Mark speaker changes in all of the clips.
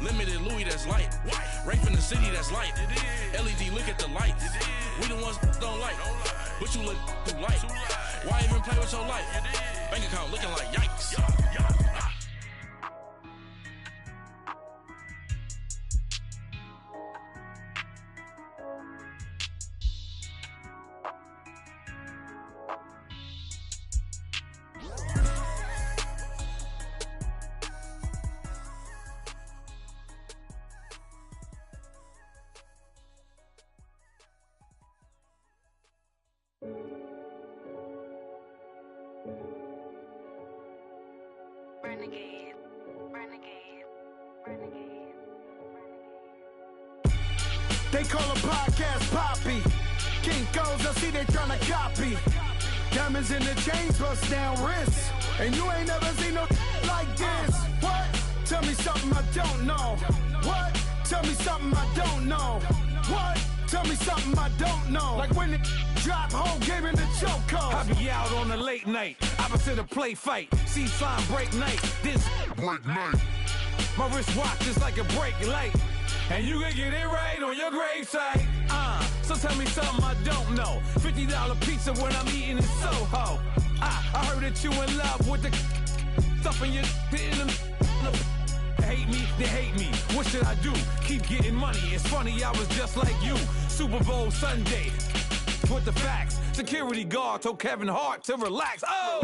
Speaker 1: Limited Louis, that's light. Rape in the city, that's light. LED, look at the lights. We the ones don't like. But you look too light. Why even play with your life? Bank account looking like yikes.
Speaker 2: They call a podcast Poppy. King goes, I see they tryna copy. Diamonds in the chains, bust down wrists. And you ain't never seen no like this. What? Tell me something I don't know. What? Tell me something I don't know. What? Tell me something I don't know. Like when it drop, whole game in the chokehold.
Speaker 3: I be out on a late night, opposite a play fight. See sign break night, this break night. My wristwatch is like a brake light. And you can get it right on your gravesite. So tell me something I don't know. $50 pizza when I'm eating in Soho. I heard that you in love with the stuff in your hate me, they hate me. What should I do? Keep getting money. It's funny, I was just like you. Super Bowl Sunday with the facts. Security guard told Kevin Hart to relax. Oh!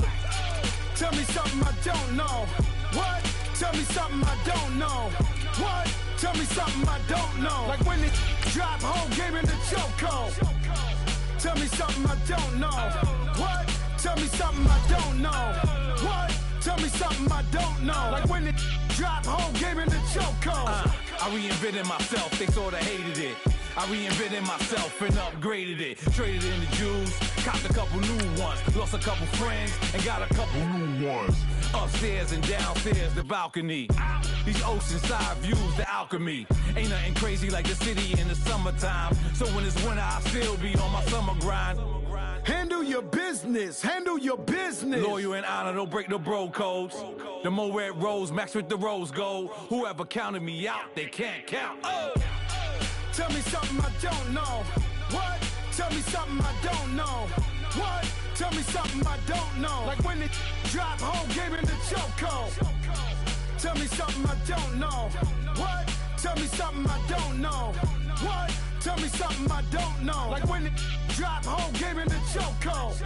Speaker 2: Tell me something I don't know. What? Tell me something I don't know. What? Tell me something I don't know. Like when it drop, whole game in the chokehold. Tell me something I don't know. What? Tell me something I don't know. What? Tell me something I don't know. Like when it drop, whole game in the chokehold.
Speaker 3: I reinvented myself, they sorta hated it. I reinvented myself and upgraded it. Traded in the Jews, copped a couple new ones. Lost a couple friends and got a couple new ones. Upstairs and downstairs, the balcony. These oceanside views, the alchemy. Ain't nothing crazy like the city in the summertime. So when it's winter, I still be on my summer grind.
Speaker 2: Handle your business, handle your business.
Speaker 3: Loyal and honor, don't break the bro codes. The more red rose, max with the rose gold. Whoever counted me out, they can't count. Oh!
Speaker 2: Tell me something I don't know. What? Tell me something I don't know. What? Tell me something I don't know. Like when it drop, whole game in the chokehold. Tell me something I don't know. What? Tell me something I don't know. What? Tell me something I don't know. Like when it drop, whole game in the chokehold.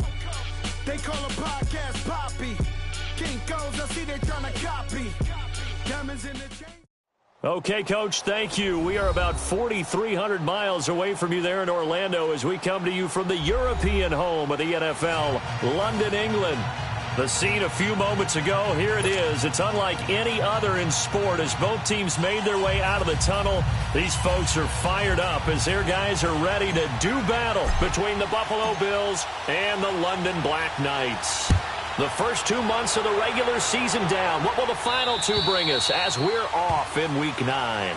Speaker 2: They call a podcast Poppy. King goes, I see they tryna copy. Diamonds in the chain.
Speaker 4: Okay, Coach, thank you. We are about 4,300 miles away from you there in Orlando as we come to you from the European home of the NFL, London, England. The scene a few moments ago, here it is. It's unlike any other in sport as both teams made their way out of the tunnel. These folks are fired up as their guys are ready to do battle between the Buffalo Bills and the London Black Knights. The first 2 months of the regular season down. What will the final two bring us as we're off in Week 9?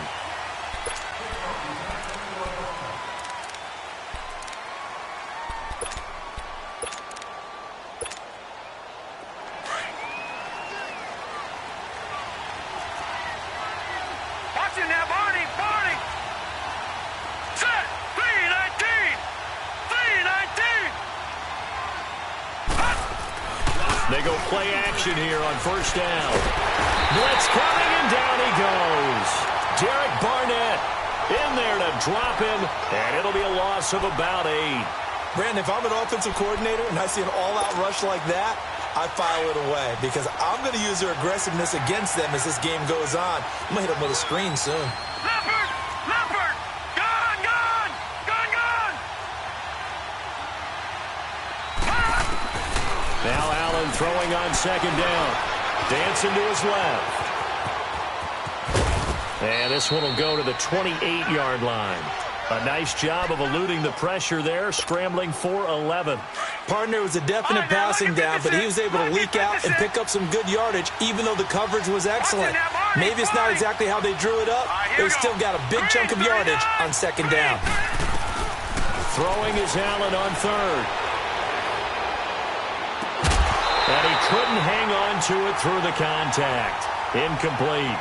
Speaker 5: Watching now, Barney. Set, 319.
Speaker 4: They go play action here on first down. Blitz coming, and down he goes. Derek Barnett in there to drop him, and it'll be a loss of about 8.
Speaker 6: Brandon, if I'm an offensive coordinator and I see an all-out rush like that, I file it away because I'm going to use their aggressiveness against them as this game goes on. I'm going to hit them with a screen soon.
Speaker 5: Leopard! Gone!
Speaker 4: Now Allen throwing on second down. Dancing to his left. And this one will go to the 28-yard line. A nice job of eluding the pressure there, scrambling for 11.
Speaker 6: Partner was a definite passing down, but he was able to leak out and pick up some good yardage, even though the coverage was excellent. Maybe it's not exactly how they drew it up, but he still got a big chunk of yardage on second down.
Speaker 4: Throwing is Allen on third. And he couldn't hang on to it through the contact. Incomplete.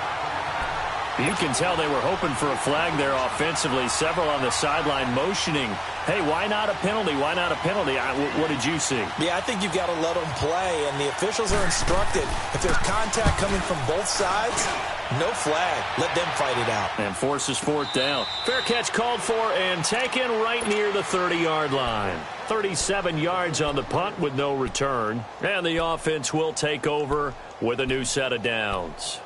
Speaker 4: You can tell they were hoping for a flag there offensively. Several on the sideline motioning, hey, why not a penalty? Why not a penalty? What did you see?
Speaker 6: Yeah, I think you've got to let them play, and the officials are instructed. If there's contact coming from both sides, no flag. Let them fight it out.
Speaker 4: And forces fourth down. Fair catch called for and taken right near the 30-yard line. 37 yards on the punt with no return. And the offense will take over with a new set of downs.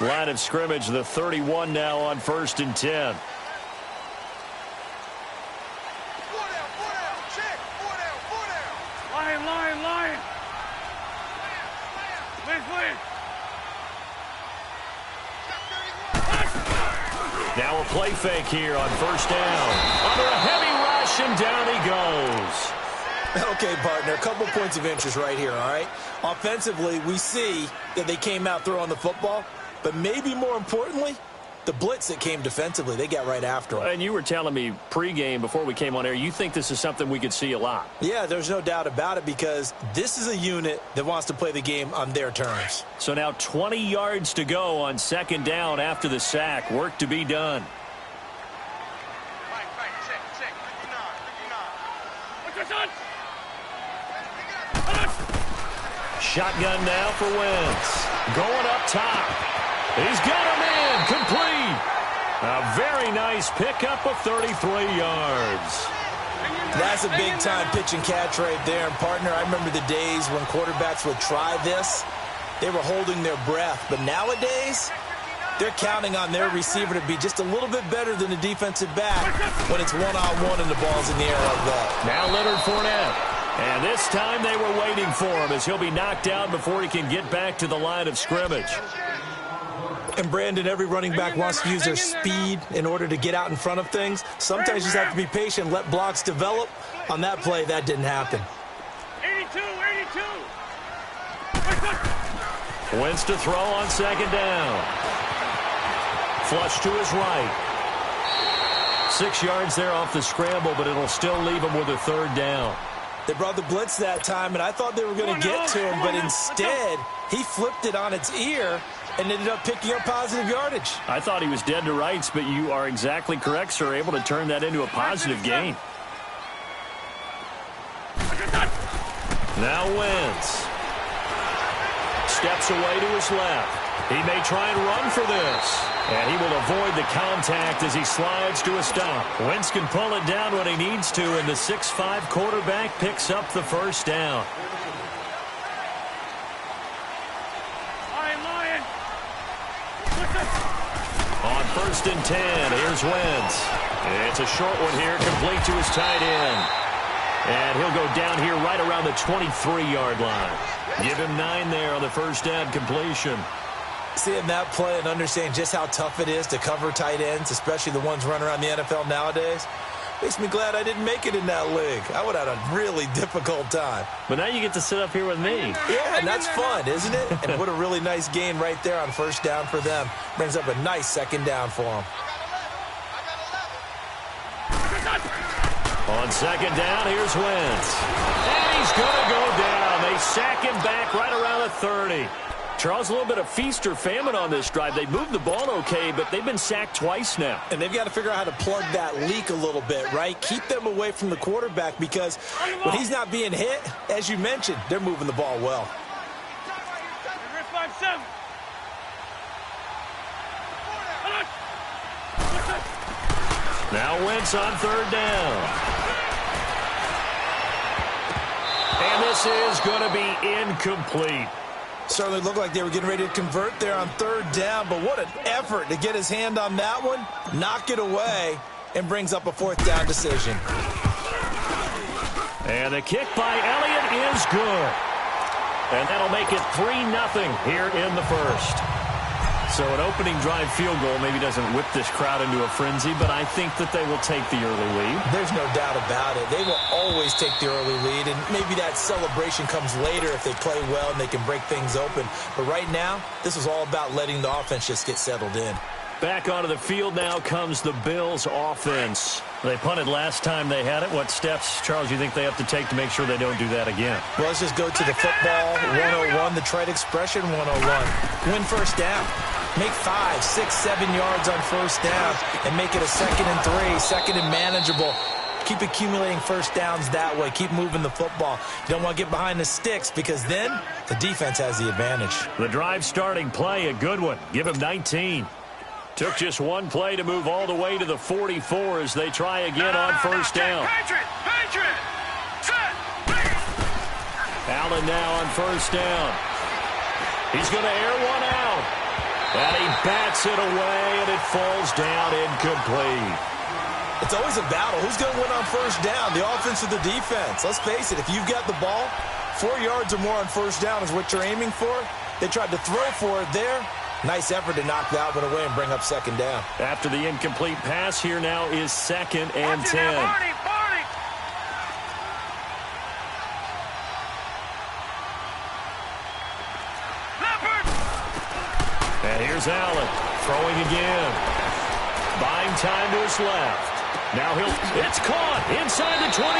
Speaker 4: Line of scrimmage, the 31 now on 1st and 10.
Speaker 5: Lion. Win.
Speaker 4: Now a play fake here on 1st down. Under a heavy rush, and down he goes.
Speaker 6: Okay, partner, a couple points of interest right here, all right? Offensively, we see that they came out throwing the football. But maybe more importantly, the blitz that came defensively, they got right after him.
Speaker 4: And you were telling me pregame before we came on air, you think this is something we could see a lot.
Speaker 6: Yeah, there's no doubt about it because this is a unit that wants to play the game on their terms.
Speaker 4: So now 20 yards to go on 2nd down after the sack. Work to be done. Shotgun now for Wentz. Going up top. He's got him in. Complete. A very nice pickup of 33 yards.
Speaker 6: That's a big-time pitch and catch right there. And, partner, I remember the days when quarterbacks would try this. They were holding their breath. But nowadays, they're counting on their receiver to be just a little bit better than the defensive back when it's one-on-one and the ball's in the air like that.
Speaker 4: Now Leonard Fournette. And this time they were waiting for him as he'll be knocked down before he can get back to the line of scrimmage.
Speaker 6: And, Brandon, every running back wants to use their speed in order to get out in front of things. Sometimes you just have to be patient, let blocks develop. On that play, that didn't happen.
Speaker 5: 82.
Speaker 4: Wentz to throw on 2nd down. Flush to his right. 6 yards there off the scramble, but it'll still leave him with a 3rd down.
Speaker 6: They brought the blitz that time, and I thought they were going to get to him, but instead, he flipped it on its ear and ended up picking up positive yardage.
Speaker 4: I thought he was dead to rights, but you are exactly correct, sir. Able to turn that into a positive gain. Now Wentz. Steps away to his left. He may try and run for this. And he will avoid the contact as he slides to a stop. Wentz can pull it down when he needs to, and the 6'5" quarterback picks up the 1st down.
Speaker 5: Lion.
Speaker 4: On 1st and 10, here's Wentz. It's a short one here, complete to his tight end. And he'll go down here right around the 23-yard line. Give him 9 there on the 1st down completion.
Speaker 6: Seeing that play and understanding just how tough it is to cover tight ends, especially the ones running around the NFL nowadays, makes me glad I didn't make it in that league. I would have had a really difficult time.
Speaker 4: But now you get to sit up here with me.
Speaker 6: Yeah, and that's fun, isn't it? And what a really nice gain right there on 1st down for them. Brings up a nice 2nd down for them.
Speaker 4: On 2nd down, here's Wentz. And he's going to go down. They sack him back right around the 30. Charles, a little bit of feast or famine on this drive. They moved the ball okay, but they've been sacked twice now.
Speaker 6: And they've got to figure out how to plug that leak a little bit, right? Keep them away from the quarterback because when he's not being hit, as you mentioned, they're moving the ball well.
Speaker 4: Now Wentz on 3rd down. And this is going to be incomplete.
Speaker 6: Certainly looked like they were getting ready to convert there on 3rd down, but what an effort to get his hand on that one, knock it away, and brings up a 4th down decision.
Speaker 4: And the kick by Elliott is good. And that'll make it 3-0 here in the 1st. So an opening drive field goal maybe doesn't whip this crowd into a frenzy, but I think that they will take the early lead.
Speaker 6: There's no doubt about it. They will always take the early lead, and maybe that celebration comes later if they play well and they can break things open. But right now, this is all about letting the offense just get settled in.
Speaker 4: Back onto the field now comes the Bills offense. They punted last time they had it. What steps, Charles, you think they have to take to make sure they don't do that again?
Speaker 6: Well, let's just go to the football 101, the trade expression 101. Win first down. Make 5, 6, 7 yards on first down and make it a 2nd and 3, 2nd and manageable. Keep accumulating first downs that way. Keep moving the football. You don't want to get behind the sticks because then the defense has the advantage.
Speaker 4: The drive starting play, a good one. Give him 19. Took just one play to move all the way to the 44 as they try again on first down.
Speaker 5: Patriot! Set!
Speaker 4: Allen now on first down. He's going to air one out. And he bats it away, and it falls down incomplete.
Speaker 6: It's always a battle. Who's going to win on first down, the offense or the defense? Let's face it, if you've got the ball, 4 yards or more on first down is what you're aiming for. They tried to throw for it there. Nice effort to knock that one away and bring up 2nd down.
Speaker 4: After the incomplete pass, here now is 2nd and 10.
Speaker 5: Barney! Leopard!
Speaker 4: And here's Allen throwing again. Buying time to his left. Now it's caught inside the 25.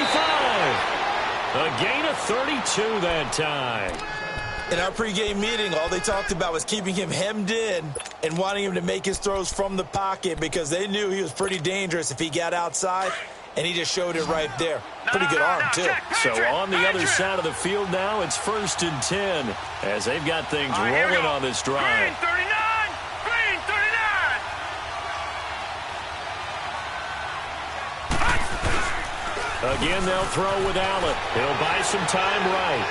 Speaker 4: A gain of 32 that time.
Speaker 6: In our pregame meeting, all they talked about was keeping him hemmed in and wanting him to make his throws from the pocket because they knew he was pretty dangerous if he got outside, and he just showed it right there. Pretty good arm, too.
Speaker 4: So on the other side of the field now, it's 1st and 10 as they've got things rolling on this drive.
Speaker 5: Green 39! Green 39!
Speaker 4: Again, they'll throw with Allen. He'll buy some time right.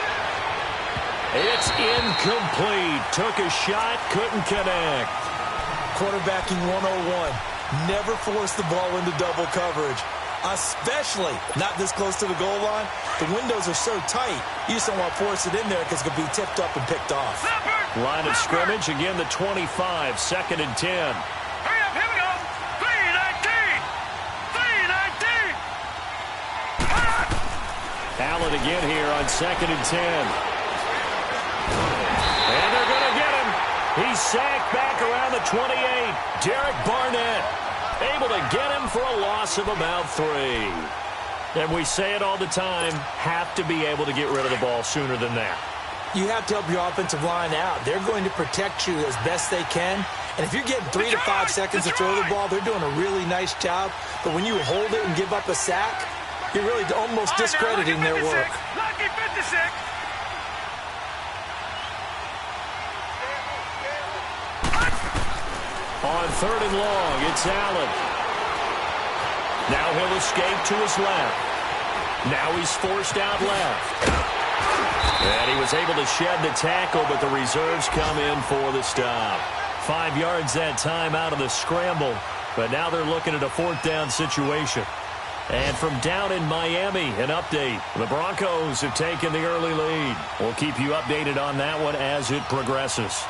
Speaker 4: It's incomplete. Took a shot, couldn't connect.
Speaker 6: Quarterbacking 101. Never force the ball into double coverage, especially not this close to the goal line. The windows are so tight, you just don't want to force it in there because it could be tipped up and picked off.
Speaker 4: Line of scrimmage, again the 25, 2nd and 10.
Speaker 5: Hurry up, here we go! 319! 319!
Speaker 4: Allen again here on 2nd and 10. And they're going to get him. He's sacked back around the 28. Derek Barnett able to get him for a loss of about 3. And we say it all the time, have to be able to get rid of the ball sooner than that.
Speaker 6: You have to help your offensive line out. They're going to protect you as best they can. And if you're getting 3 to 5 seconds to throw the ball, they're doing a really nice job. But when you hold it and give up a sack, you're really almost discrediting their work.
Speaker 5: Lucky 56!
Speaker 4: On 3rd and long, it's Allen. Now he'll escape to his left. Now he's forced out left. And he was able to shed the tackle, but the reserves come in for the stop. 5 yards that time out of the scramble, but now they're looking at a 4th down situation. And from down in Miami, an update. The Broncos have taken the early lead. We'll keep you updated on that one as it progresses.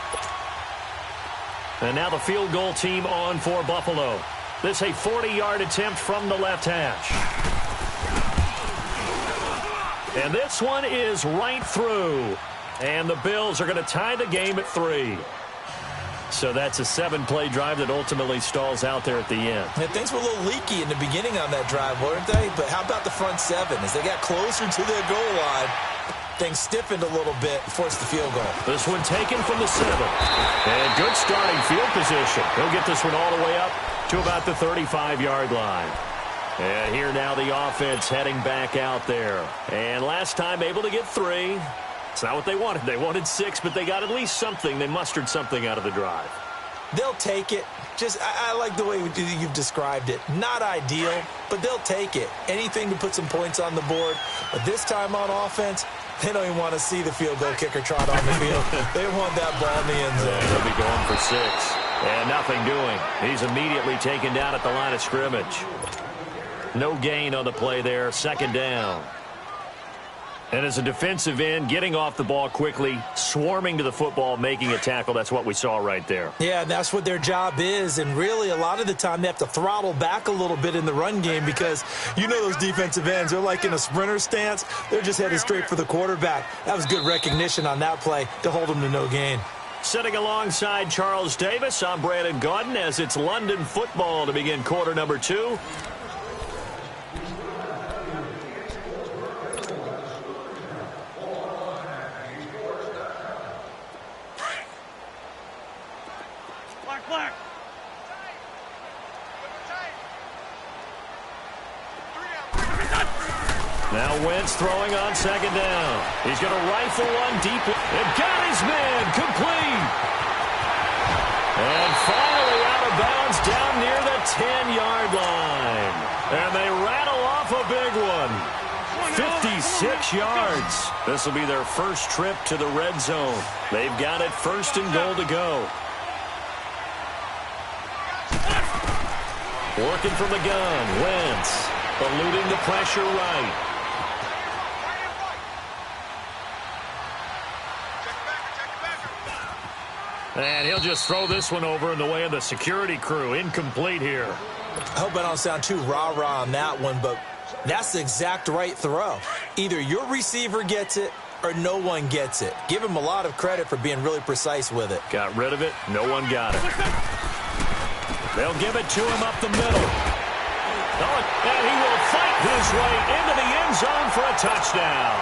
Speaker 4: And now the field goal team on for Buffalo. This a 40-yard attempt from the left hash. And this one is right through. And the Bills are going to tie the game at 3. So that's a 7-play drive that ultimately stalls out there at the end.
Speaker 6: Yeah, things were a little leaky in the beginning on that drive, weren't they? But how about the front 7? As they got closer to their goal line, things stiffened a little bit, forced the field goal.
Speaker 4: This one taken from the 7. And good starting field position. He'll get this one all the way up to about the 35-yard line. And here now the offense heading back out there. And last time able to get 3. It's not what they wanted. They wanted 6, but they got at least something. They mustered something out of the drive.
Speaker 6: They'll take it. I like the way you've described it. Not ideal, but they'll take it. Anything to put some points on the board. But this time on offense, they don't even want to see the field goal kicker trot on the field. They want that ball in the end zone.
Speaker 4: They'll be going for 6. And nothing doing. He's immediately taken down at the line of scrimmage. No gain on the play there. 2nd down. And as a defensive end, getting off the ball quickly, swarming to the football, making a tackle, that's what we saw right there.
Speaker 6: Yeah, and that's what their job is. And really, a lot of the time, they have to throttle back a little bit in the run game because you know those defensive ends, they're like in a sprinter stance. They're just headed straight for the quarterback. That was good recognition on that play to hold them to no gain.
Speaker 4: Sitting alongside Charles Davis, I'm Brandon Gaudin as it's London football to begin quarter number 2. Now Wentz throwing on second down. He's going to rifle one deep and got his man complete. And finally out of bounds down near the 10-yard line. And they rattle off a big one. 56 yards. This will be their first trip to the red zone. They've got it first and goal to go. Working from the gun, Wentz eluding the pressure right. And he'll just throw this one over in the way of the security crew. Incomplete here.
Speaker 6: I hope I don't sound too rah-rah on that one, but that's the exact right throw. Either your receiver gets it or no one gets it. Give him a lot of credit for being really precise with it.
Speaker 4: Got rid of it. No one got it. They'll give it to him up the middle. Oh, and he will fight his way into the end zone for a touchdown.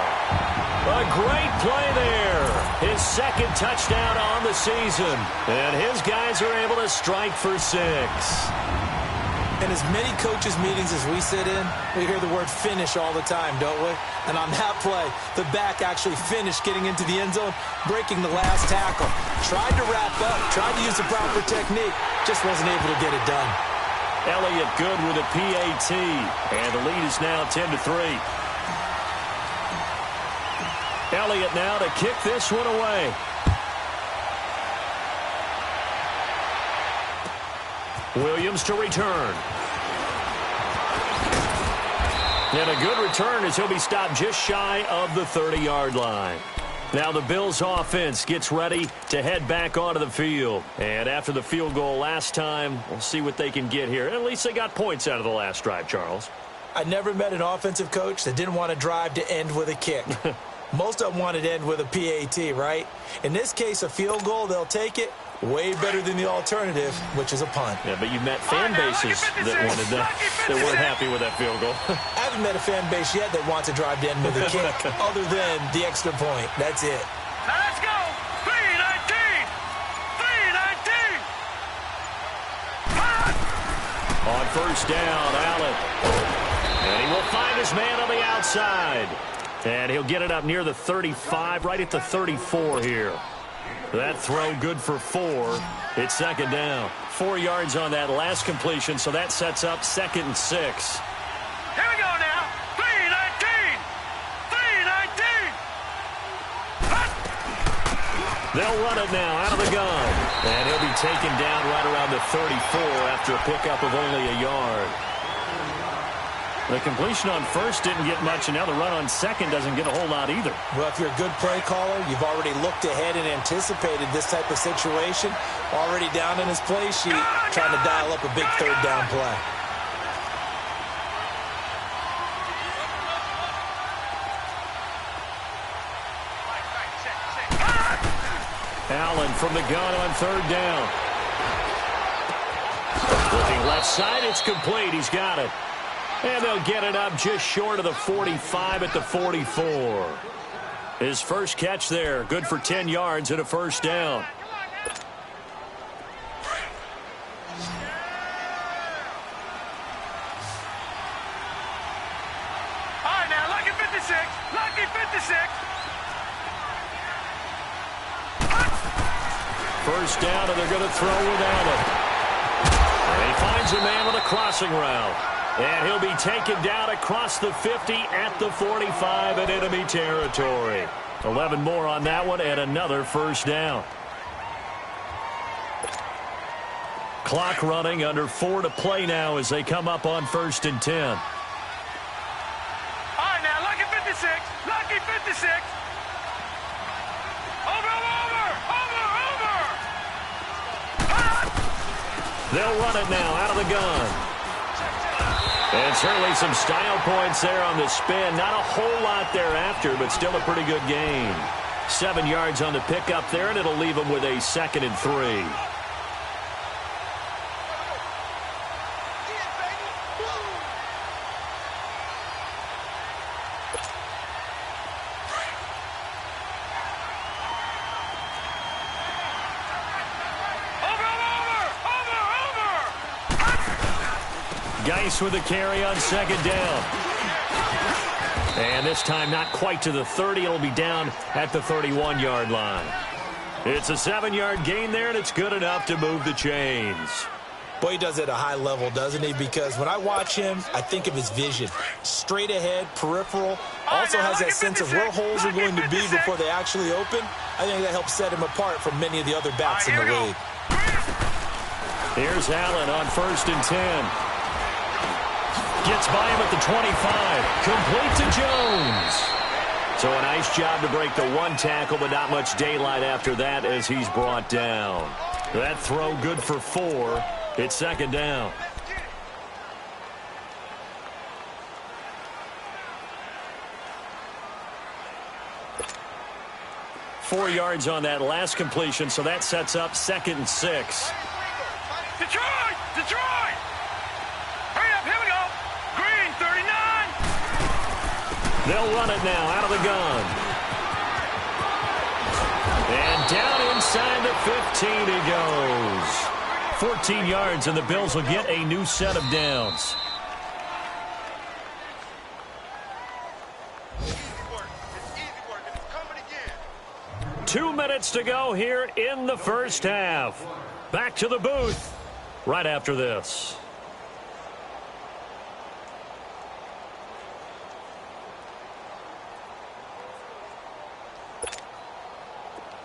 Speaker 4: A great play there. His second touchdown on the season. And his guys are able to strike for 6.
Speaker 6: In as many coaches' meetings as we sit in, we hear the word finish all the time, don't we? And on that play, the back actually finished getting into the end zone, breaking the last tackle. Tried to wrap up, tried to use the proper technique, just wasn't able to get it done.
Speaker 4: Elliott good with a PAT. And the lead is now 10-3. Elliott now to kick this one away. Williams to return. And a good return as he'll be stopped just shy of the 30-yard line. Now the Bills offense gets ready to head back onto the field. And after the field goal last time, we'll see what they can get here. At least they got points out of the last drive, Charles.
Speaker 6: I never met an offensive coach that didn't want to drive to end with a kick. Most of them wanted to end with a PAT, right? In this case, a field goal, they'll take it. Way better than the alternative, which is a punt.
Speaker 4: Yeah, but you've met fan bases that weren't happy with that field goal.
Speaker 6: I haven't met a fan base yet that wants to drive to end with a kick, other than the extra point. That's it.
Speaker 5: Now let's go. 3-19. 3-19.
Speaker 4: On first down, Allen. And he will find his man on the outside. And he'll get it up near the 35, right at the 34 here. That throw good for 4. It's second down. 4 yards on that last completion, so that sets up 2nd and 6.
Speaker 5: Here we go now. 3-19. 3-19.
Speaker 4: They'll run it now out of the gun. And he'll be taken down right around the 34 after a pickup of only a yard. The completion on first didn't get much, and now the run on second doesn't get a whole lot either.
Speaker 6: Well, if you're a good play caller, you've already looked ahead and anticipated this type of situation. Already down in his play sheet, trying to dial up a big third down play.
Speaker 4: Allen from the gun on third down. Looking left side, it's complete. He's got it. And they'll get it up just short of the 45 at the 44. His first catch there, good for 10 yards and a first down.
Speaker 5: All right, now, lucky 56. Lucky 56.
Speaker 4: First down, and they're going to throw with Allen. And he finds a man with a crossing route. And he'll be taken down across the 50 at the 45 in enemy territory. 11 more on that one and another first down. Clock running, under 4 to play now as they come up on 1st and 10.
Speaker 5: All right, now, lucky 56. Lucky 56.
Speaker 4: They'll run it now out of the gun. And certainly some style points there on the spin. Not a whole lot thereafter, but still a pretty good gain. 7 yards on the pickup there, and it'll leave them with a 2nd and 3. Geis with the carry on 2nd down. And this time not quite to the 30. It'll be down at the 31-yard line. It's a 7-yard gain there, and it's good enough to move the chains.
Speaker 6: Boy, he does it at a high level, doesn't he? Because when I watch him, I think of his vision. Straight ahead, peripheral. Also has that sense of where holes are going to be before they actually open. I think that helps set him apart from many of the other backs in the league.
Speaker 4: Here's Allen on 1st and 10. Gets by him at the 25. Complete to Jones. So a nice job to break the 1 tackle, but not much daylight after that as he's brought down. That throw good for 4. It's 2nd down. Four yards on that last completion, so that sets up 2nd and 6.
Speaker 5: Detroit! Detroit! Hurry up, here we go! Green, 39!
Speaker 4: They'll run it now out of the gun. And down inside the 15 he goes. 14 yards, and the Bills will get a new set of downs.
Speaker 5: Easy work. It's easy work, and it's coming again.
Speaker 4: 2 minutes to go here in the first half. Back to the booth right after this.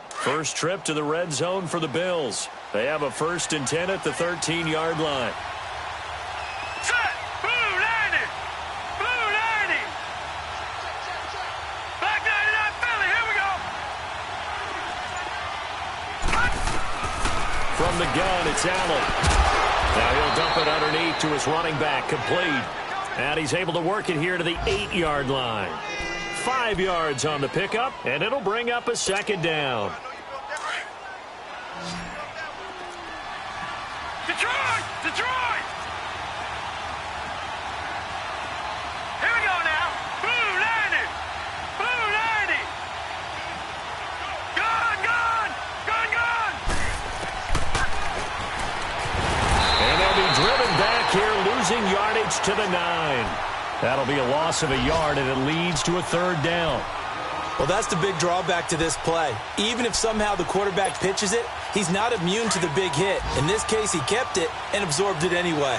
Speaker 4: First trip to the red zone for the Bills. They have a 1st and 10 at the 13-yard line.
Speaker 5: Set! Blue 90! Blue 90! Black 99 Philly, here we go!
Speaker 4: From the gun, it's Allen. Now he'll dump it underneath to his running back, complete. And he's able to work it here to the 8-yard line. 5 yards on the pickup, and it'll bring up a 2nd down.
Speaker 5: Detroit! Detroit! Here we go now. Blue 90! Blue 90! Gun! Gun! Gun! Gun!
Speaker 4: And they'll be driven back here, losing yardage to the 9. That'll be a loss of a yard, and it leads to a 3rd down.
Speaker 6: Well, that's the big drawback to this play. Even if somehow the quarterback pitches it, he's not immune to the big hit. In this case, he kept it and absorbed it anyway.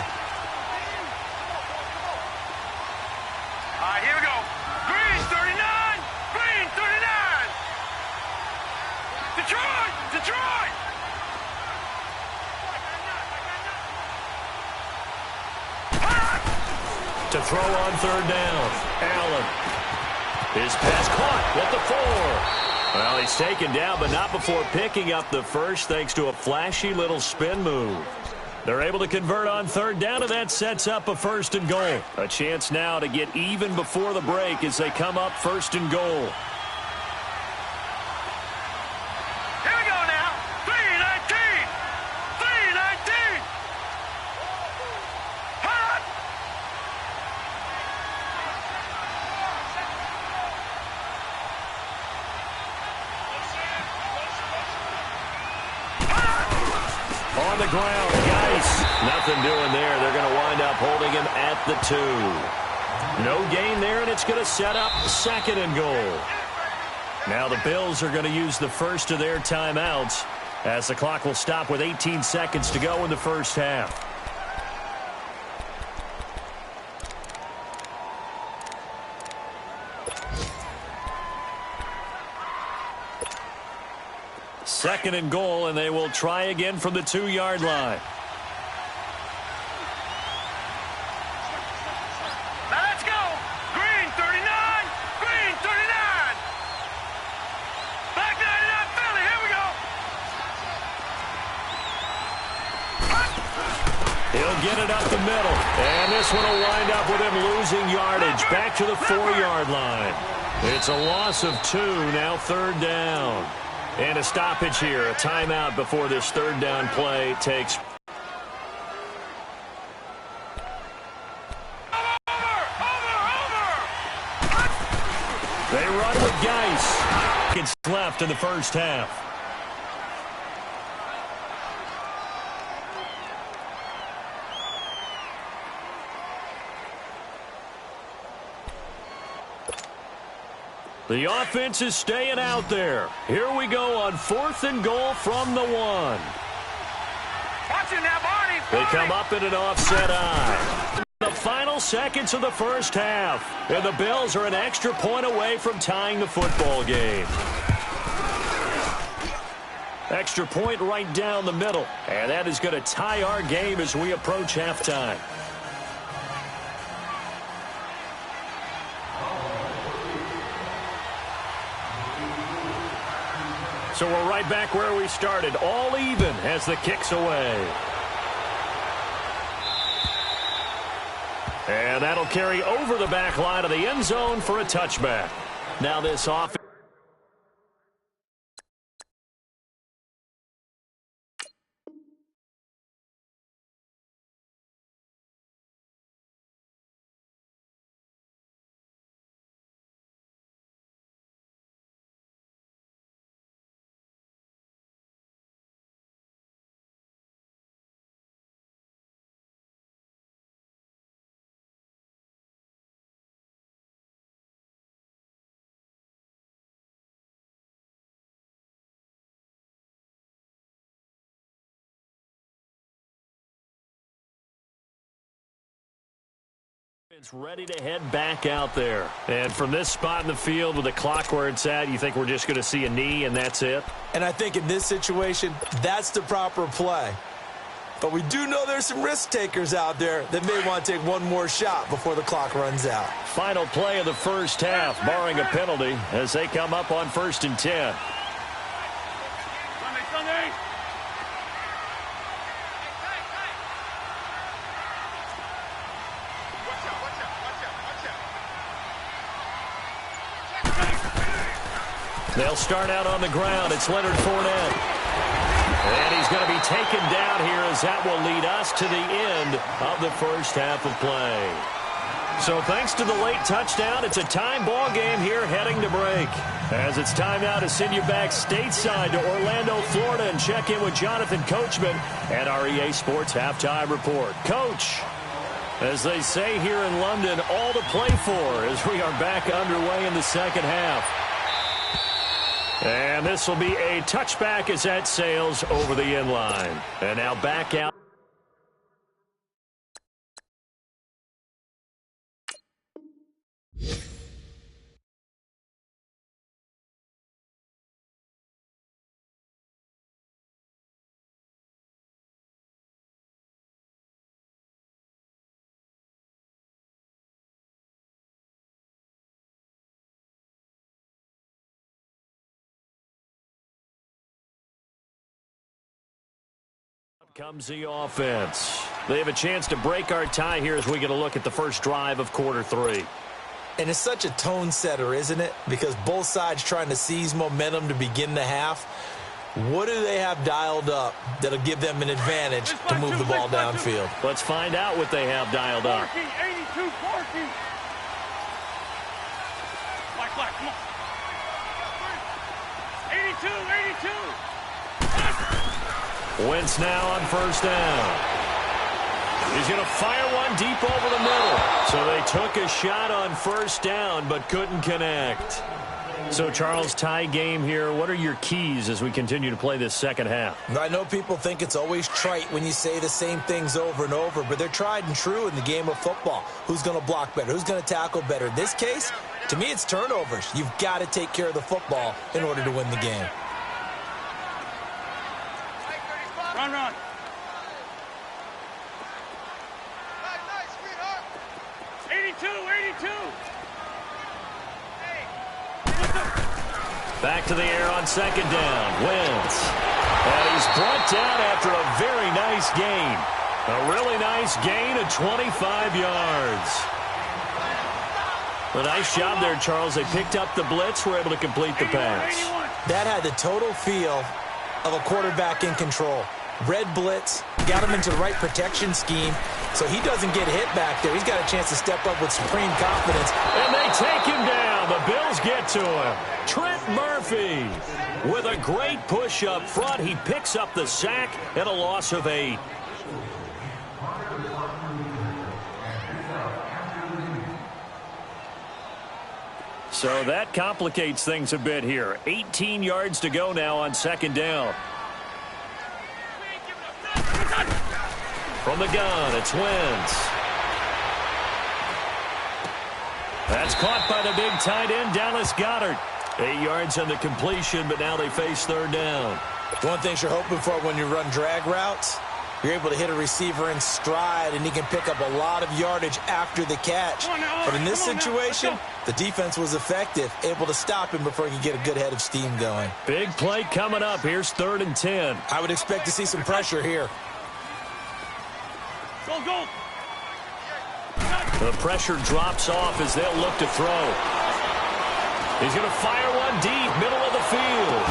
Speaker 5: All right, here we go. Green 39! Green 39! Detroit! Detroit!
Speaker 4: To throw on 3rd down, Allen. His pass caught at the 4. Well, he's taken down, but not before picking up the first thanks to a flashy little spin move. They're able to convert on 3rd down, and that sets up a 1st and goal. A chance now to get even before the break as they come up 1st and goal.
Speaker 5: Here we go now. 319! 319! Hot!
Speaker 4: On the ground, Geis. Nothing doing there. They're going to wind up holding him at the 2. No gain there, and it's going to set up 2nd and goal. Now the Bills are going to use the first of their timeouts as the clock will stop with 18 seconds to go in the first half. Second and goal, and they will try again from the 2-yard line.
Speaker 5: Now let's go! Green 39! Green 39! Black 99 Philly, here we go!
Speaker 4: He'll get it up the middle. And this one will wind up with him losing yardage. Back to the 4-yard line. It's a loss of 2, now 3rd down. And a stoppage here, a timeout before this 3rd down play takes. They run with Geis. It's left in the first half. The offense is staying out there. Here we go on 4th and goal from the 1. They come up in an offset eye. The final seconds of the first half. And the Bills are an extra point away from tying the football game. Extra point right down the middle. And that is going to tie our game as we approach halftime. So we're right back where we started, all even as the kick's away. And that'll carry over the back line of the end zone for a touchback. Now this offense. It's ready to head back out there. And from this spot in the field with the clock where it's at, you think we're just going to see a knee and that's it?
Speaker 6: And I think in this situation, that's the proper play. But we do know there's some risk takers out there that may want to take one more shot before the clock runs out.
Speaker 4: Final play of the first half, barring a penalty, as they come up on 1st and 10. They'll start out on the ground. It's Leonard Fournette. And he's going to be taken down here as that will lead us to the end of the first half of play. So thanks to the late touchdown, it's a time ball game here heading to break. As it's time now to send you back stateside to Orlando, Florida, and check in with Jonathan Coachman at our EA Sports Halftime Report. Coach, as they say here in London, all to play for as we are back underway in the second half. And this will be a touchback as that sails over the end line. And now back out. Comes the offense. They have a chance to break our tie here as we get a look at the first drive of quarter 3.
Speaker 6: And it's such a tone setter, isn't it? Because both sides trying to seize momentum to begin the half. What do they have dialed up that'll give them an advantage to move the ball downfield?
Speaker 4: Let's find out what they have dialed up.
Speaker 5: 82, 40. Black, come on. 82, 82.
Speaker 4: Wentz now on first down. He's going to fire one deep over the middle. So they took a shot on first down but couldn't connect. So, Charles, tie game here. What are your keys as we continue to play this second half?
Speaker 6: I know people think it's always trite when you say the same things over and over, but they're tried and true in the game of football. Who's going to block better? Who's going to tackle better? In this case, to me, it's turnovers. You've got to take care of the football in order to win the game.
Speaker 5: Run. Nice, 82, 82.
Speaker 4: Back to the air on second down. Wentz. And he's brought down after a very nice gain. A really nice gain of 25 yards. A nice job there, Charles. They picked up the blitz, were able to complete the pass.
Speaker 6: That had the total feel of a quarterback in control. Red blitz, got him into the right protection scheme, so he doesn't get hit back there. He's got a chance to step up with supreme confidence.
Speaker 4: And they take him down. The Bills get to him. Trent Murphy with a great push up front. He picks up the sack and a loss of 8. So that complicates things a bit here. 18 yards to go now on second down. From the gun, it's Wentz. That's caught by the big tight end, Dallas Goedert. 8 yards on the completion, but now they face third down.
Speaker 6: One thing you're hoping for when you run drag routes, you're able to hit a receiver in stride, and he can pick up a lot of yardage after the catch. But in this situation, the defense was effective, able to stop him before he could get a good head of steam going.
Speaker 4: Big play coming up. Here's 3rd and 10.
Speaker 6: I would expect to see some pressure here.
Speaker 5: Go.
Speaker 4: The pressure drops off as they'll look to throw. He's going to fire one deep, middle of the field.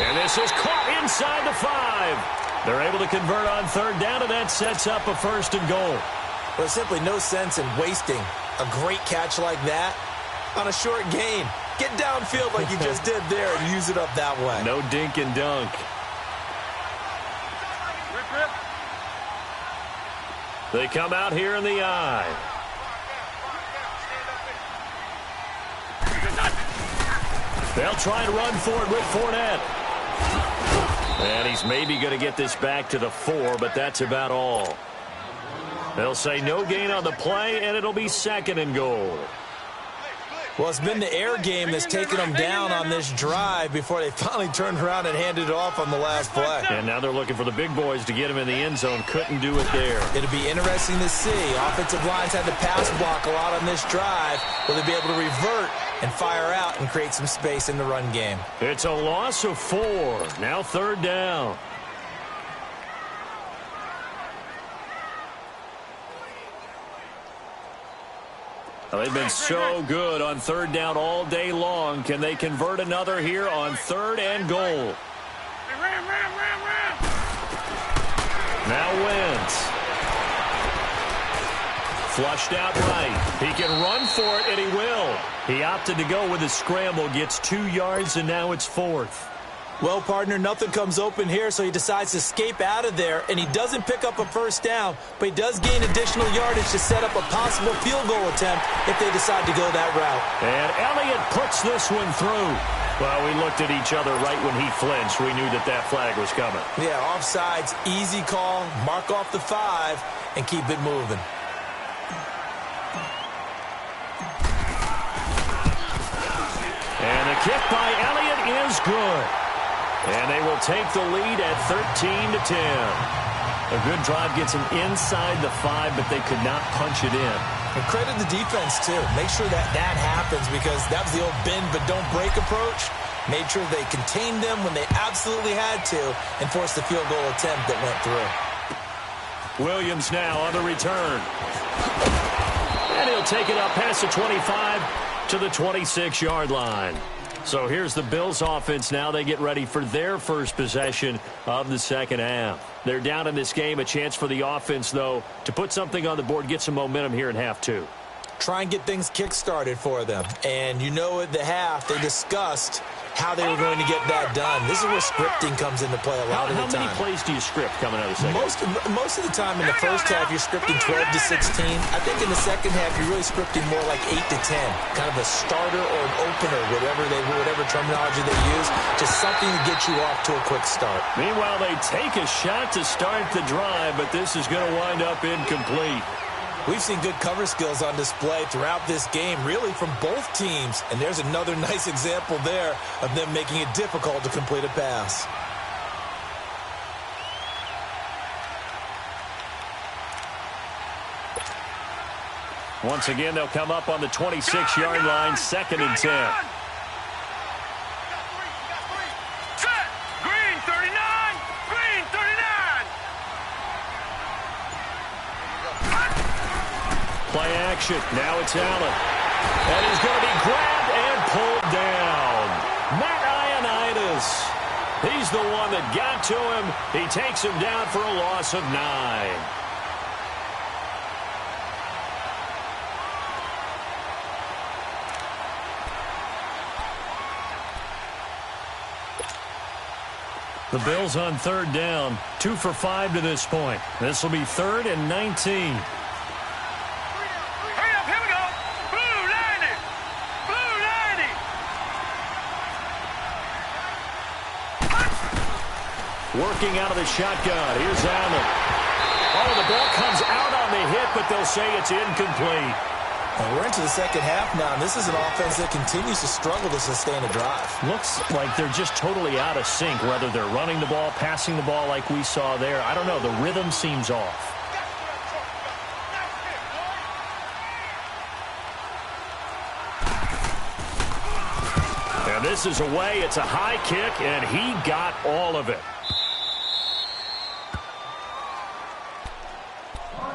Speaker 4: And this is caught inside the 5. They're able to convert on third down, and that sets up a 1st and goal.
Speaker 6: Well, there's simply no sense in wasting a great catch like that on a short gain. Get downfield like you just did there and use it up that way.
Speaker 4: No dink and dunk. They come out here in the eye. They'll try and run for it with Fournette. And he's maybe going to get this back to the 4, but that's about all. They'll say no gain on the play, and it'll be 2nd and goal.
Speaker 6: Well, it's been the air game that's taken them down on this drive before they finally turned around and handed it off on the last play.
Speaker 4: And now they're looking for the big boys to get him in the end zone. Couldn't do it there.
Speaker 6: It'll be interesting to see. Offensive lines had to pass block a lot on this drive. Will they be able to revert and fire out and create some space in the run game?
Speaker 4: It's a loss of 4. Now 3rd down. Well, they've been so good on 3rd down all day long. Can they convert another here on 3rd and goal?
Speaker 5: Ram.
Speaker 4: Now Wentz. Flushed out right. He can run for it, and he will. He opted to go with a scramble, gets 2 yards, and now it's 4th.
Speaker 6: Well, partner, nothing comes open here, so he decides to escape out of there, and he doesn't pick up a 1st down, but he does gain additional yardage to set up a possible field goal attempt if they decide to go that route.
Speaker 4: And Elliott puts this one through. Well, we looked at each other right when he flinched. We knew that that flag was coming.
Speaker 6: Yeah, offsides, easy call, mark off the 5, and keep it moving.
Speaker 4: And the kick by Elliott is good. And they will take the lead at 13-10. A good drive gets them inside the 5, but they could not punch it in.
Speaker 6: And credit the defense, too. Make sure that happens, because that was the old bend but don't break approach. Made sure they contained them when they absolutely had to and forced the field goal attempt that went through.
Speaker 4: Williams now on the return. And he'll take it up past the 25 to the 26-yard line. So here's the Bills offense now. They get ready for their first possession of the second half. They're down in this game. A chance for the offense, though, to put something on the board, get some momentum here in half 2.
Speaker 6: Try and get things kick-started for them. And you know at the half, they discussed how they were going to get that done. This is where scripting comes into play a lot of the time.
Speaker 4: How many plays do you script coming out of the second?
Speaker 6: Most of the time in the first half, you're scripting 12 to 16. I think in the second half, you're really scripting more like 8 to 10. Kind of a starter or an opener, whatever terminology they use. Just something to get you off to a quick start.
Speaker 4: Meanwhile, they take a shot to start the drive, but this is going to wind up incomplete.
Speaker 6: We've seen good cover skills on display throughout this game, really from both teams. And there's another nice example there of them making it difficult to complete a pass.
Speaker 4: Once again, they'll come up on the 26-yard line, 2nd and 10. Play action. Now it's Allen. And he's going to be grabbed and pulled down. Matt Ioannidis. He's the one that got to him. He takes him down for a loss of 9. The Bills on 3rd down, 2 for 5 to this point. This will be 3rd and 19.
Speaker 5: Hurry up, here we go. Blue 90. Blue 90.
Speaker 4: Working out of the shotgun. Here's Allen. Oh, the ball comes out on the hit, but they'll say it's incomplete.
Speaker 6: And we're into the second half now, and this is an offense that continues to struggle to sustain a drive.
Speaker 4: Looks like they're just totally out of sync, whether they're running the ball, passing the ball like we saw there. I don't know. The rhythm seems off. And this is away. It's a high kick, and he got all of it.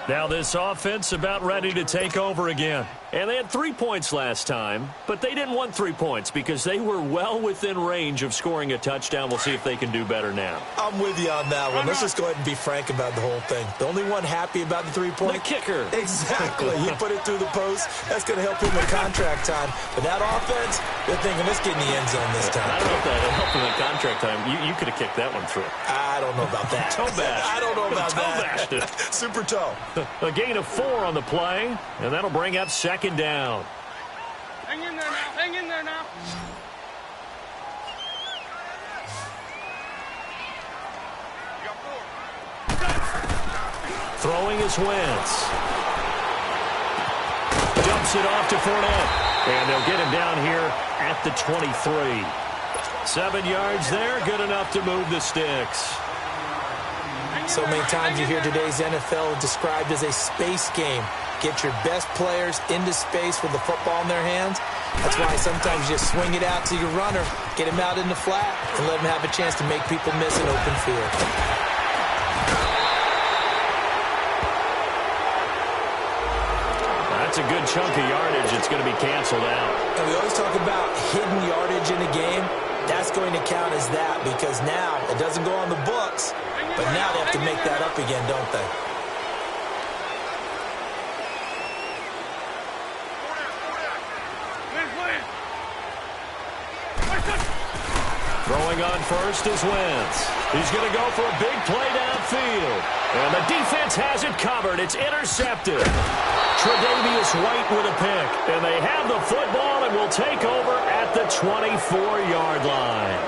Speaker 4: Now this offense about ready to take over again. And they had 3 points last time, but they didn't want 3 points because they were well within range of scoring a touchdown. We'll see if they can do better now.
Speaker 6: I'm with you on that one. Let's just go ahead and be frank about the whole thing. The only one happy about the 3-point?
Speaker 4: The kicker.
Speaker 6: Exactly. He put it through the post. That's going to help him in contract time. But that offense, they're thinking, let's get in the end zone this time.
Speaker 4: I don't know if that helped him in contract time. You could have kicked that one through.
Speaker 6: I don't know about that.
Speaker 4: Toe bash.
Speaker 6: I don't know about
Speaker 4: toe
Speaker 6: that.
Speaker 4: Bashed it.
Speaker 6: Super toe.
Speaker 4: A gain of 4 on the play, and that'll bring up 2nd down.
Speaker 5: Hang in there now. Hang in there now. You got 4.
Speaker 4: Throwing is Wentz. Dumps it off to Fournette. And they'll get him down here at the 23. 7 yards there, good enough to move the sticks.
Speaker 6: So many times you hear today's NFL described as a space game. Get your best players into space with the football in their hands. That's why sometimes you swing it out to your runner, get him out in the flat, and let him have a chance to make people miss an open field.
Speaker 4: That's a good chunk of yardage. It's going to be canceled out.
Speaker 6: And we always talk about hidden yardage in a game. That's going to count as that because now it doesn't go on the books, but now they have to make that up again, don't they?
Speaker 4: Throwing on first is Wentz. He's going to go for a big play downfield. And the defense has it covered. It's intercepted. Tre'Davious White with a pick. And they have the football and will take over at the 24-yard line.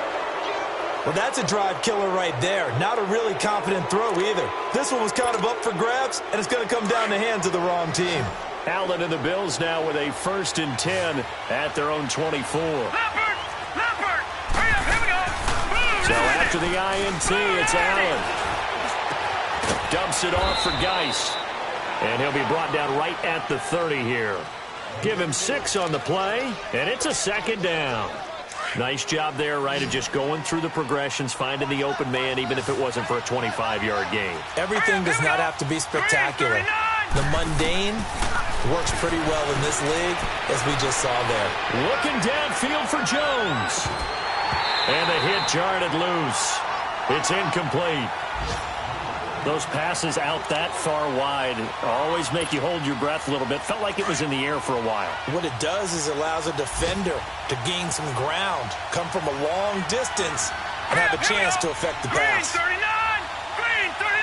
Speaker 6: Well, that's a drive killer right there. Not a really confident throw either. This one was kind of up for grabs, and it's going to come down the hands of the wrong team.
Speaker 4: Allen and the Bills now with a 1st and 10 at their own 24. So after the INT, it's Allen. Dumps it off for Geist. And he'll be brought down right at the 30 here. Give him 6 on the play, and it's a 2nd down. Nice job there, right, of just going through the progressions, finding the open man, even if it wasn't for a 25-yard gain.
Speaker 6: Everything does not have to be spectacular. The mundane works pretty well in this league, as we just saw there.
Speaker 4: Looking downfield for Jones. And the hit jarred it loose. It's incomplete. Those passes out that far wide always make you hold your breath a little bit. Felt like it was in the air for a while.
Speaker 6: What it does is it allows a defender to gain some ground, come from a long distance, and have a chance to affect the pass.
Speaker 5: Green 39! Green 39!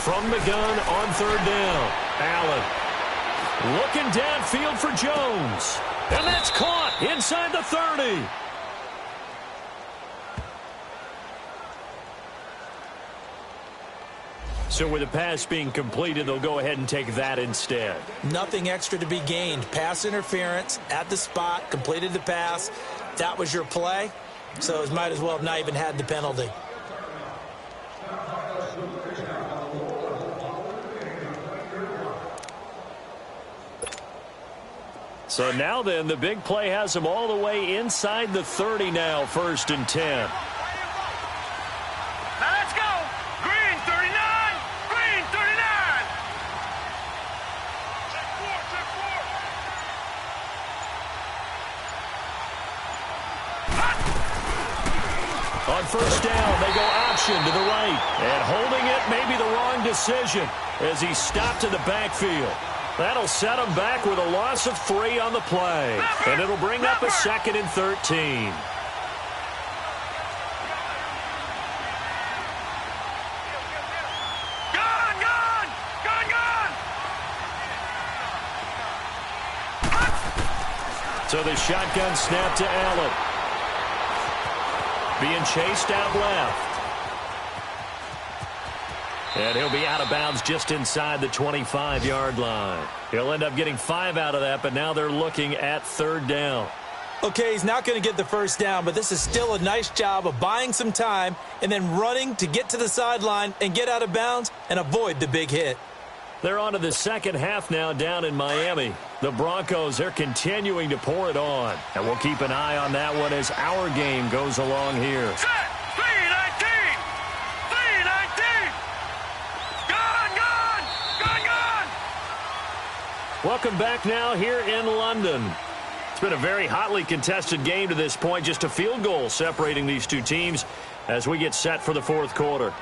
Speaker 4: From the gun on 3rd down. Allen looking downfield for Jones. And that's caught inside the 30. So with the pass being completed, they'll go ahead and take that instead.
Speaker 6: Nothing extra to be gained. Pass interference at the spot, completed the pass. That was your play, so it might as well have not even had the penalty.
Speaker 4: So now then, the big play has them all the way inside the 30 now, 1st and 10.
Speaker 5: Now let's go. Green 39. Green 39. Check four.
Speaker 4: On 1st down, they go option to the right. And holding it may be the wrong decision as he stopped in the backfield. That'll set him back with a loss of 3 on the play. And it'll bring up a 2nd and 13. So the shotgun snap to Allen. Being chased out left. And he'll be out of bounds just inside the 25-yard line. He'll end up getting 5 out of that, but now they're looking at 3rd down.
Speaker 6: Okay, he's not going to get the 1st down, but this is still a nice job of buying some time and then running to get to the sideline and get out of bounds and avoid the big hit.
Speaker 4: They're on to the second half now down in Miami. The Broncos, they're continuing to pour it on. And we'll keep an eye on that one as our game goes along here.
Speaker 5: Set. 319. 319. Gone.
Speaker 4: Welcome back now here in London. It's been a very hotly contested game to this point. Just a field goal separating these two teams as we get set for the 4th quarter.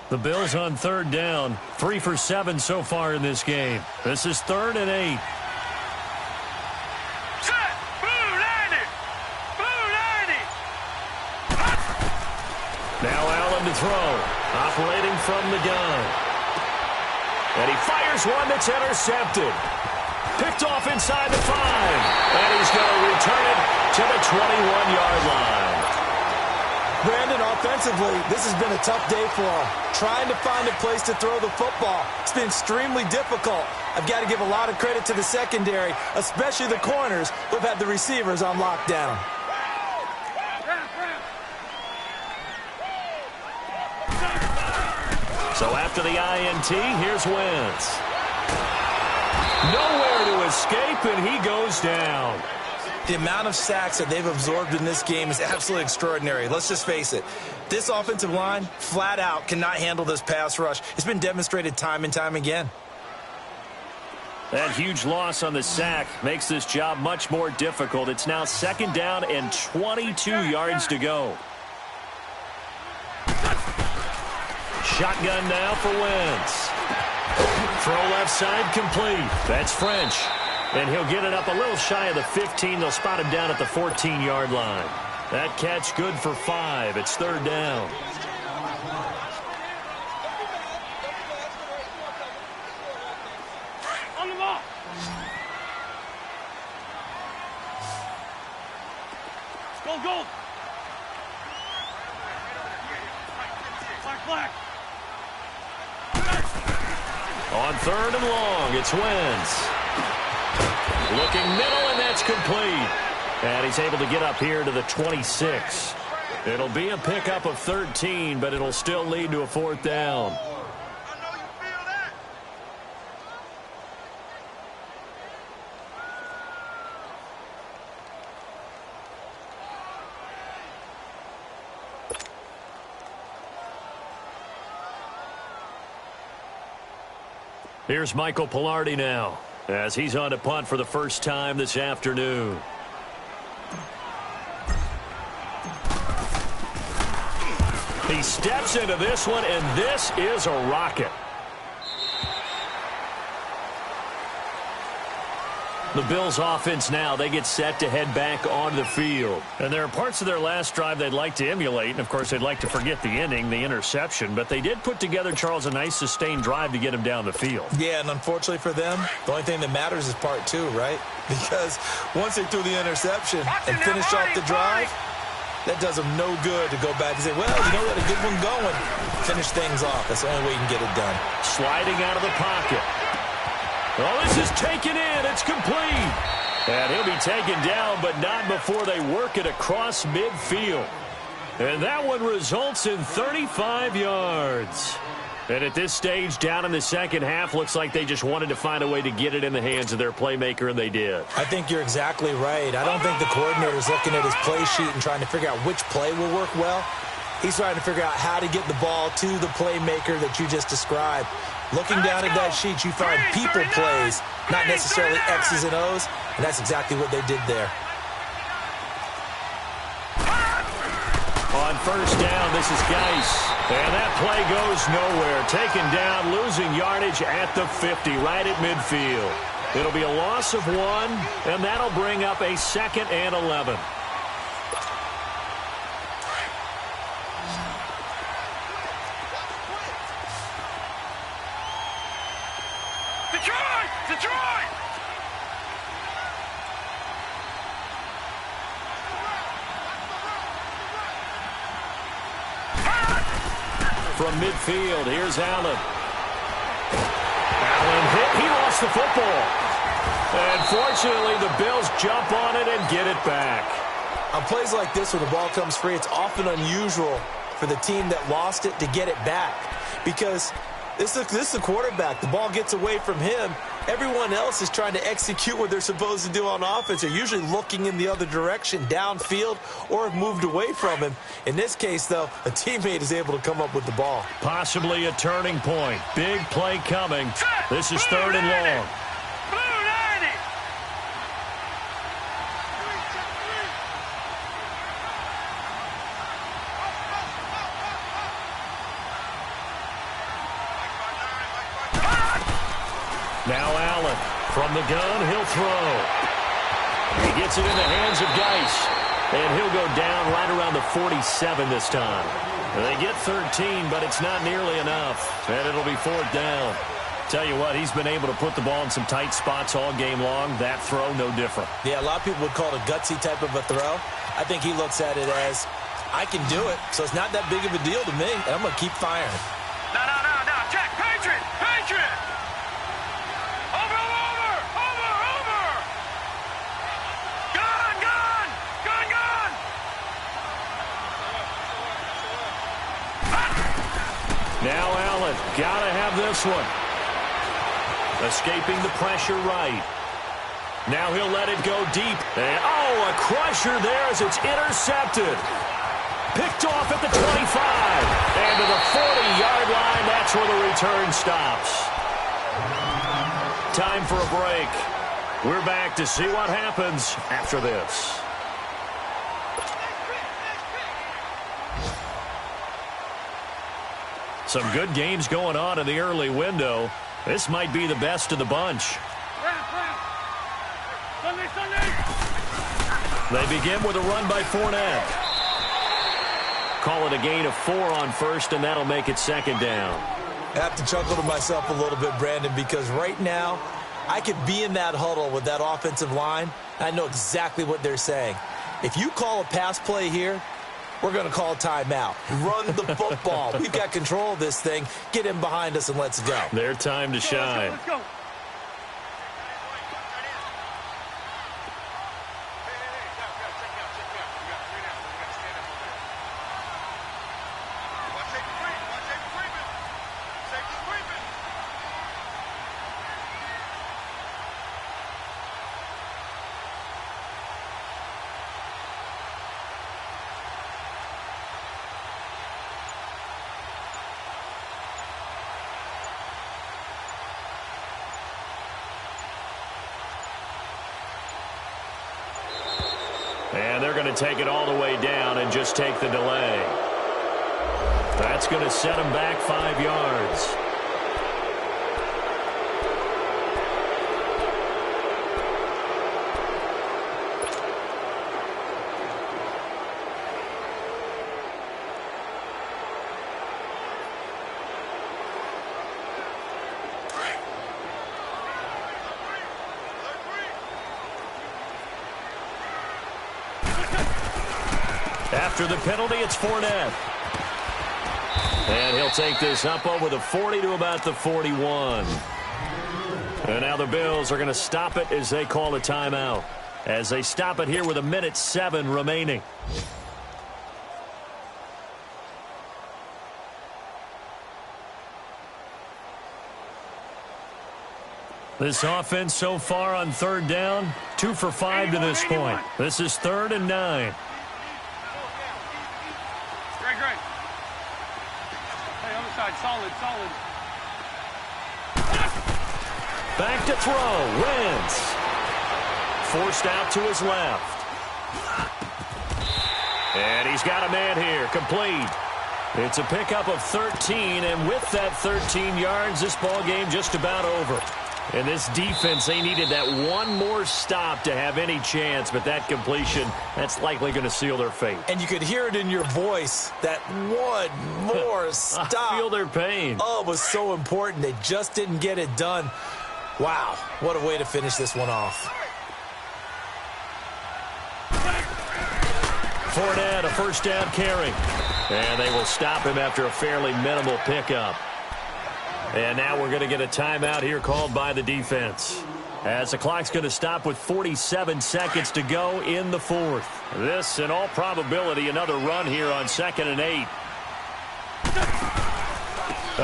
Speaker 4: The Bills on 3rd down, 3 for 7 so far in this game. This is 3rd and 8.
Speaker 5: Set. Blue 90. Blue 90.
Speaker 4: Now Allen to throw, operating from the gun. And he fires one that's intercepted. Picked off inside the 5. And he's going to return it to the 21-yard line.
Speaker 6: Brandon, offensively, this has been a tough day for him. Trying to find a place to throw the football. It's been extremely difficult. I've got to give a lot of credit to the secondary, especially the corners who have had the receivers on lockdown.
Speaker 4: So after the INT, here's Wentz. Nowhere to escape, and he goes down.
Speaker 6: The amount of sacks that they've absorbed in this game is absolutely extraordinary. Let's just face it. This offensive line, flat out, cannot handle this pass rush. It's been demonstrated time and time again.
Speaker 4: That huge loss on the sack makes this job much more difficult. It's now 2nd down and 22 yards to go. Shotgun now for Wentz. Throw left side complete. That's French. And he'll get it up a little shy of the 15. They'll spot him down at the 14-yard line. That catch good for 5. It's 3rd down.
Speaker 5: On the ball. Let's go. Black.
Speaker 4: On 3rd and long, it's Wentz. Looking middle, and that's complete. And he's able to get up here to the 26. It'll be a pickup of 13, but it'll still lead to a 4th down.
Speaker 5: I know you feel that.
Speaker 4: Here's Michael Pilardi now, as he's on to punt for the first time this afternoon. He steps into this one, and this is a rocket. The Bills offense now, they get set to head back onto the field. And there are parts of their last drive they'd like to emulate. And, of course, they'd like to forget the ending, the interception. But they did put together, Charles, a nice sustained drive to get him down the field.
Speaker 6: Yeah, and unfortunately for them, the only thing that matters is part 2, right? Because once they threw the interception and finished off the drive, That does him no good to go back and say, well, you know what, a good one going. Finish things off. That's the only way you can get it done.
Speaker 4: Sliding out of the pocket. Oh, this is taken in. It's complete. And he'll be taken down, but not before they work it across midfield. And that one results in 35 yards. And at this stage, down in the second half, looks like they just wanted to find a way to get it in the hands of their playmaker, and they did.
Speaker 6: I think you're exactly right. I don't think the coordinator's looking at his play sheet and trying to figure out which play will work well. He's trying to figure out how to get the ball to the playmaker that you just described. Looking down at that sheet, you find people plays, not necessarily X's and O's, and that's exactly what they did there.
Speaker 4: On first down, this is Geis. And that play goes nowhere. Taken down, losing yardage at the 50, right at midfield. It'll be a loss of 1, and that'll bring up a 2nd and 11.
Speaker 5: Detroit! Detroit!
Speaker 4: From midfield, here's Allen. Allen hit. He lost the football. And fortunately, the Bills jump on it and get it back.
Speaker 6: On plays like this, when the ball comes free, it's often unusual for the team that lost it to get it back. Because this is the quarterback. The ball gets away from him. Everyone else is trying to execute what they're supposed to do on offense. They're usually looking in the other direction, downfield, or have moved away from him. In this case, though, a teammate is able to come up with the ball.
Speaker 4: Possibly a turning point. Big play coming. This is 3rd and long.
Speaker 5: Blue 90!
Speaker 4: Now Allen from the gun, he'll throw. He gets it in the hands of Geis. And he'll go down right around the 47 this time. And they get 13, but it's not nearly enough. And it'll be 4th down. Tell you what, he's been able to put the ball in some tight spots all game long. That throw, no different.
Speaker 6: Yeah, a lot of people would call it a gutsy type of a throw. I think he looks at it as, I can do it, so it's not that big of a deal to me, and I'm going to keep firing.
Speaker 5: No, check! Patriot! Patriot! Over! Gun!
Speaker 4: Now Allen, gotta have this one. Escaping the pressure right. Now he'll let it go deep. And, oh, a crusher there as it's intercepted. Picked off at the 25. And to the 40-yard line, that's where the return stops. Time for a break. We're back to see what happens after this. Some good games going on in the early window. This might be the best of the bunch. They begin with a run by Fournette. Call it a gain of 4 on first, and that'll make it 2nd down.
Speaker 6: I have to chuckle to myself a little bit, Brandon, because right now I could be in that huddle with that offensive line. I know exactly what they're saying. If you call a pass play here, we're going to call timeout. Run the football. We've got control of this thing. Get him behind us and let's go.
Speaker 4: Their time to shine.
Speaker 5: Let's go.
Speaker 4: And they're going to take it all the way down and just take the delay. That's going to set them back 5 yards. After the penalty, it's Fournette. And he'll take this up over the 40 to about the 41. And now the Bills are going to stop it as they call a timeout. As they stop it here with 1:07 remaining. This offense so far on third down, 2 for 5 to this point. This is 3rd and 9.
Speaker 5: Great. Hey, other side, solid.
Speaker 4: Back to throw, Wentz. Forced out to his left. And he's got a man here, complete. It's a pickup of 13, and with that 13 yards, this ball game just about over. And this defense, they needed that one more stop to have any chance, but that completion, that's likely going to seal their fate.
Speaker 6: And you could hear it in your voice, that one more stop.
Speaker 4: I feel their pain.
Speaker 6: Oh, it was so important. They just didn't get it done. Wow, what a way to finish this one off.
Speaker 4: Fournette, a first down carry. And they will stop him after a fairly minimal pickup. And now we're going to get a timeout here called by the defense. As the clock's going to stop with 47 seconds to go in the 4th. This, in all probability, another run here on 2nd and 8.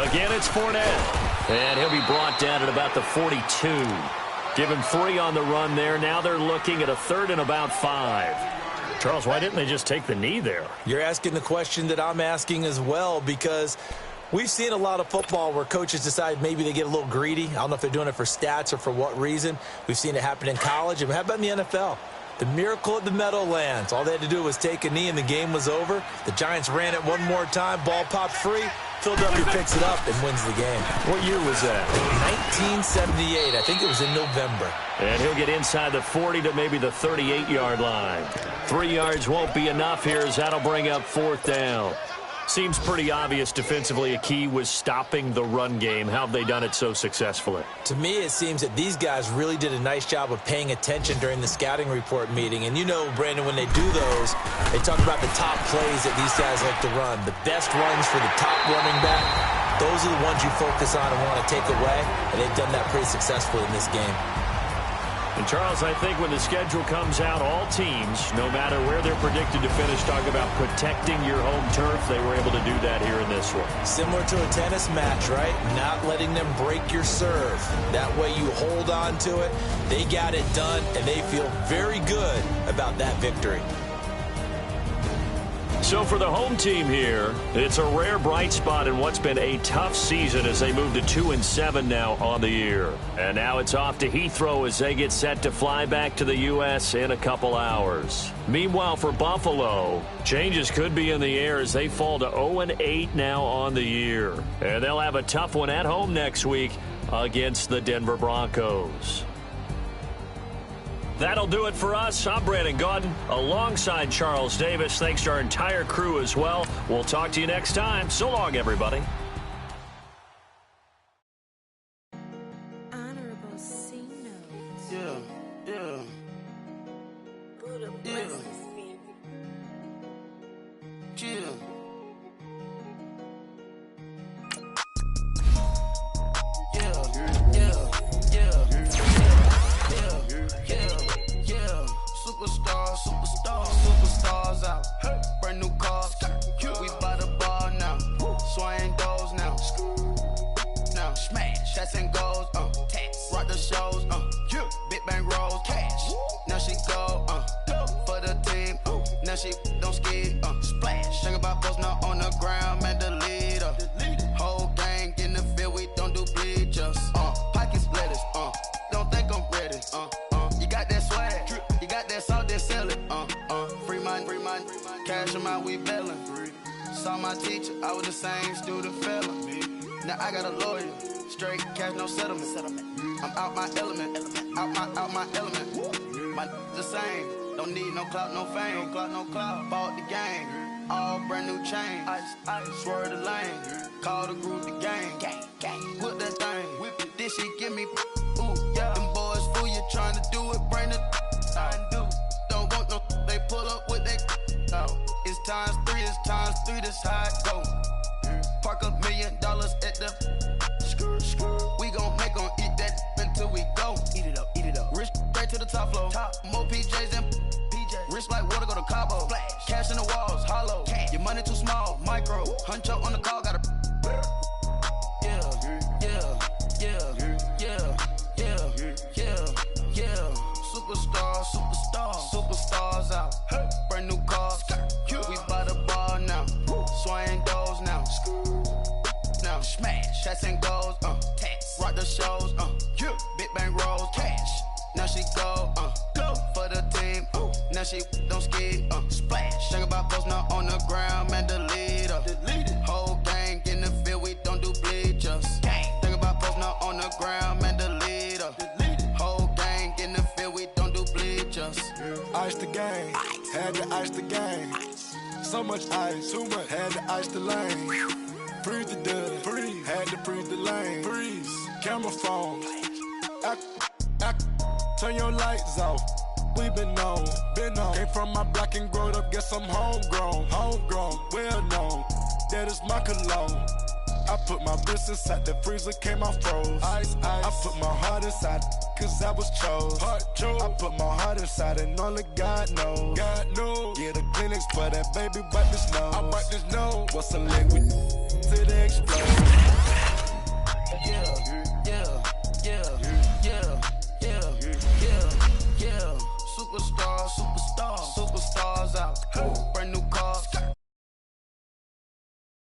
Speaker 4: Again, it's Fournette. And he'll be brought down at about the 42. Give him 3 on the run there. Now they're looking at a 3rd and about 5. Charles, why didn't they just take the knee there?
Speaker 6: You're asking the question that I'm asking as well, because we've seen a lot of football where coaches decide maybe they get a little greedy. I don't know if they're doing it for stats or for what reason. We've seen it happen in college. And how about in the NFL? The miracle at the Meadowlands. All they had to do was take a knee and the game was over. The Giants ran it one more time. Ball popped free. Philadelphia picks it up and wins the game.
Speaker 4: What year was that?
Speaker 6: 1978. I think it was in November.
Speaker 4: And he'll get inside the 40 to maybe the 38-yard line. 3 yards won't be enough here as that'll bring up 4th down. Seems pretty obvious defensively a key was stopping the run game. How have they done it so successfully?
Speaker 6: To me, it seems that these guys really did a nice job of paying attention during the scouting report meeting. And you know, Brandon, when they do those, they talk about the top plays that these guys like to run. The best runs for the top running back, those are the ones you focus on and want to take away. And they've done that pretty successfully in this game.
Speaker 4: And, Charles, I think when the schedule comes out, all teams, no matter where they're predicted to finish, talk about protecting your home turf. They were able to do that here in this one.
Speaker 6: Similar to a tennis match, right? Not letting them break your serve. That way you hold on to it. They got it done, and they feel very good about that victory.
Speaker 4: So for the home team here, it's a rare bright spot in what's been a tough season as they move to 2-7 now on the year. And now it's off to Heathrow as they get set to fly back to the U.S. in a couple hours. Meanwhile, for Buffalo, changes could be in the air as they fall to 0-8 now on the year. And they'll have a tough one at home next week against the Denver Broncos. That'll do it for us. I'm Brandon Gaudin alongside Charles Davis. Thanks to our entire crew as well. We'll talk to you next time. So long, everybody.
Speaker 7: Honorable C notes.
Speaker 2: Yeah.
Speaker 7: Buddha bless the spirit.
Speaker 2: Yeah. Superstars out. Brand new cars. We by the bar now. Swaying doors now. Now smash. Shots and goals. Rock the shows. Big bang rolls. Cash. Now she go. For the team. Now she don't ski. Splash. Think about posting up on the ground. Man, the leader. Whole gang in the field. We don't do bleachers. Pockets lettuce. Don't think I'm ready. You got that swag. You got that salt that sell it. Free mind. Cash amount, we bailin'. Saw my teacher, I was the same student fellin'. Now I got a lawyer, straight cash, no settlement. I'm out my element, out my element. My the same, don't need no clout, no fame. Bought the game, all brand new chain. I swerve the lane, call the group the gang. Whip that thing, whip it, this shit give me. Ooh, yeah. Them boys fool you tryna do it, bring it. I do. Don't want no, they pull up with they. It's
Speaker 8: times 3, this how it go. Park $1 million at the we gon' make 'em eat that until we go. Eat it up, eat it up. Rich straight to the top floor. More PJs than PJs. Rich like water, go to Cabo. Flash. Cash in the walls, hollow. Cash. Your money too small, micro. Huncho on the call, got a Superstars out. Brand new cars. We by the bar now. Swaying doors now. Now smash. Cats and goals. Rock the shows. Big bang rolls. Cash. Now she go. Go for the team. Now she don't ski. Splash. Think about post now on the ground. Man, delete her. Whole gang in the field. We don't do bleachers. Think about post now on the ground. Man, delete her. Whole gang in the field. We don't do bleachers.
Speaker 2: Ice the game, had to ice the game. So much ice, too much, had to ice the lane. Freeze the dust, freeze, had to freeze the lane. Freeze, camera phone, turn your lights off. We been on. Came from my block and growed up, guess I'm homegrown, well known. That is my cologne. I put my wrist inside the freezer, came out froze. Ice. I put my heart inside, cause I was chose. I put my heart inside and only God knows. Yeah, the clinics for that baby, wipe this nose. I wipe this nose. What's a liquid to the explode?